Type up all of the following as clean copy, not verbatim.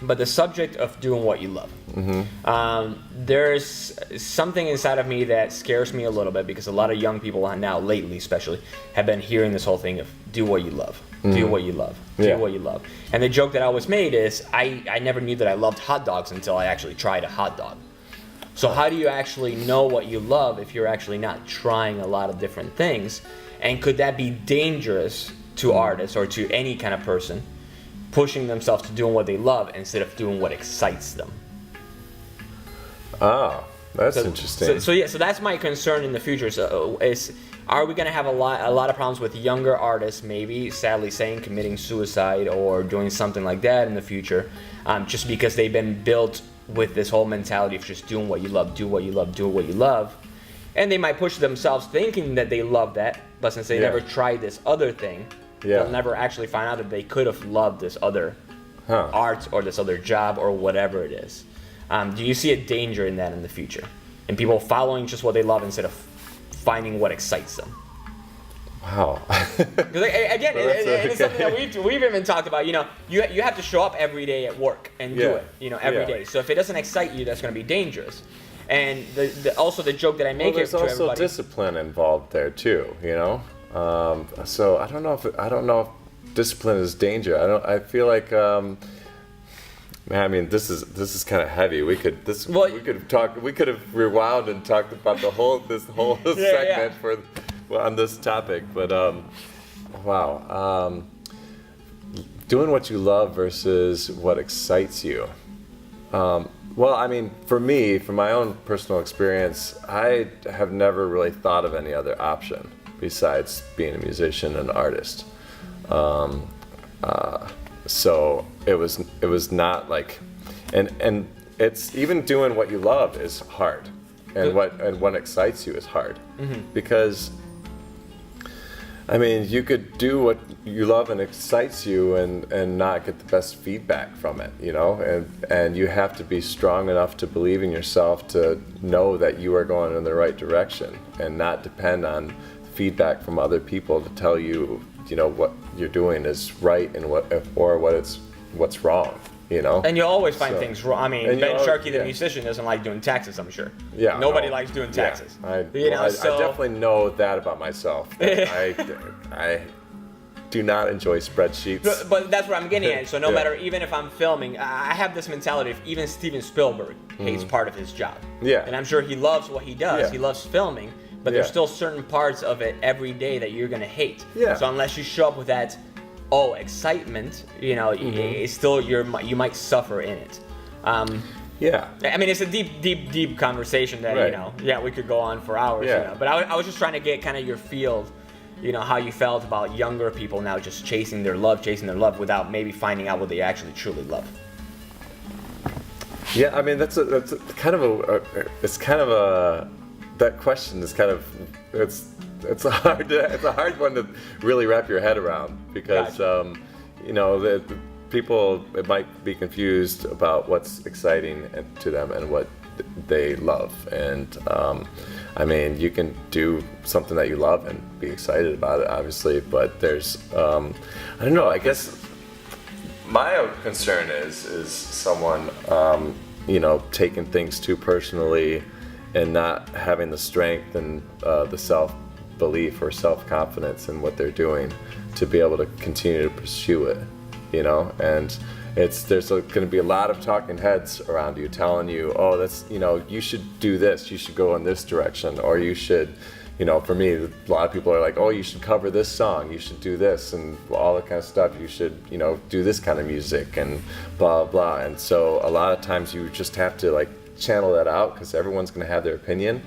but the subject of doing what you love. There's something inside of me that scares me a little bit, because a lot of young people now, lately especially, have been hearing this whole thing of do what you love, do what you love, do what you love. And the joke that I always made is I never knew that I loved hot dogs until I actually tried a hot dog. So how do you actually know what you love if you're actually not trying a lot of different things? And could that be dangerous to artists or to any kind of person, pushing themselves to doing what they love instead of doing what excites them? Ah, that's interesting. So that's my concern in the future. So are we going to have a lot of problems with younger artists, maybe, sadly saying, committing suicide or doing something like that in the future, just because they've been built with this whole mentality of just doing what you love, do what you love, do what you love. And they might push themselves thinking that they love that, but since they never tried this other thing, they'll never actually find out that they could have loved this other art or this other job or whatever it is. Do you see a danger in that in the future? In people following just what they love instead of finding what excites them? Wow. Because again, it's something that we've even talked about. You know, you have to show up every day at work and do it. You know, every day. So if it doesn't excite you, that's going to be dangerous. And also the joke that I make there's to everybody. There's also discipline involved there too. You know, so I don't know if discipline is danger. I feel like. Man, I mean, this is kind of heavy. We could have rewound and talked about this whole segment on this topic. But wow, doing what you love versus what excites you. Well, I mean, for me, from my own personal experience, I have never really thought of any other option besides being a musician and artist. So it was not like, and it's even doing what you love is hard, and what excites you is hard, because I mean, you could do what you love and excites you and not get the best feedback from it, you know, and you have to be strong enough to believe in yourself to know that you are going in the right direction and not depend on feedback from other people to tell you, you know, what you're doing is right and what's wrong, you know. And you'll always find things wrong. I mean, Ben Sharkey, the musician, doesn't like doing taxes, I'm sure. Yeah. Nobody likes doing taxes. Yeah. I definitely know that about myself. I do not enjoy spreadsheets. But that's what I'm getting at. So no matter, even if I'm filming, I have this mentality of even Steven Spielberg hates part of his job. Yeah. And I'm sure he loves what he does. He loves filming. But there's still certain parts of it every day that you're gonna hate. Yeah. So unless you show up with that, excitement, you know, it's still you might suffer in it. Yeah. I mean, it's a deep conversation that you know, we could go on for hours. Yeah. You know? But I was just trying to get kind of your feel, you know, how you felt about younger people now just chasing their love without maybe finding out what they actually truly love. Yeah, I mean that's kind of a that question is kind of it's a hard one to really wrap your head around, because you know, the people, it might be confused about what's exciting to them and what they love. And I mean, you can do something that you love and be excited about it, obviously, but there's I don't know, I guess my own concern is someone you know, taking things too personally and not having the strength and the self-belief or self-confidence in what they're doing to be able to continue to pursue it, you know. And there's going to be a lot of talking heads around you telling you, oh, that's, you know, you should do this, you should go in this direction, or you should, you know, for me, a lot of people are like, oh, you should cover this song, you should do this, and all that kind of stuff, you should, you know, do this kind of music, and blah, blah. And so a lot of times you just have to, like, channel that out, because everyone's going to have their opinion,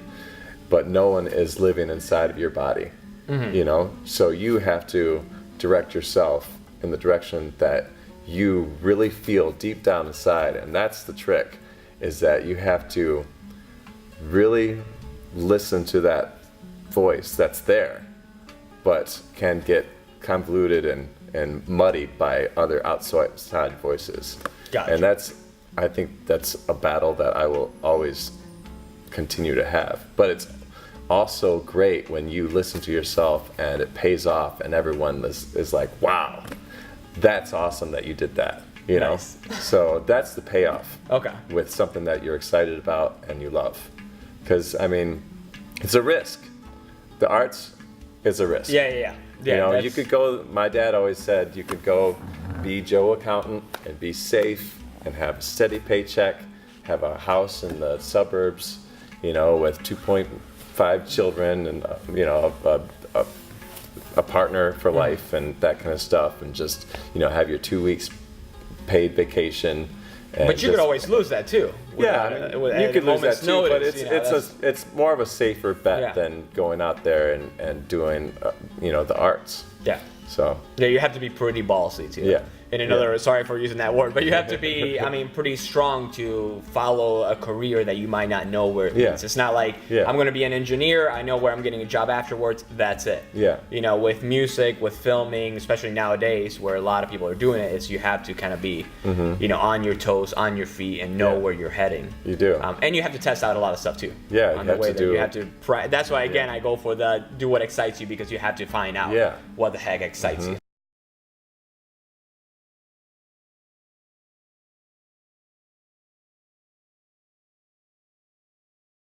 but no one is living inside of your body, you know. So you have to direct yourself in the direction that you really feel deep down inside. And that's the trick, is that you have to really listen to that voice that's there, but can get convoluted and muddied by other outside voices. Gotcha. And I think that's a battle that I will always continue to have. But it's also great when you listen to yourself and it pays off and everyone is like, wow, that's awesome that you did that. You know, Nice. so that's the payoff. Okay. With something that you're excited about and you love, because I mean, it's a risk. The arts is a risk. Yeah. You know, you that's- could go. My dad always said you could go be Joe Accountant and be safe and have a steady paycheck, have a house in the suburbs, you know, with 2.5 children and you know a partner for life and that kind of stuff, and just, you know, have your 2 weeks paid vacation. And But you could always lose that too. Yeah, I mean, you could lose that too, but it's more of a safer bet Yeah. than going out there and doing you know, the arts. Yeah. So Yeah, you have to be pretty ballsy too. Yeah. In another, sorry for using that word, but you have to be, I mean, pretty strong to follow a career that you might not know where it leads. It's not like, I'm going to be an engineer, I know where I'm getting a job afterwards, that's it. Yeah. You know, with music, with filming, especially nowadays where a lot of people are doing it, is you have to kind of be, you know, on your toes, on your feet, and know where you're heading. You do. And you have to test out a lot of stuff too. Yeah, on you the have way to that do you it. have to. That's why again I go for the do what excites you, because you have to find out what the heck excites you.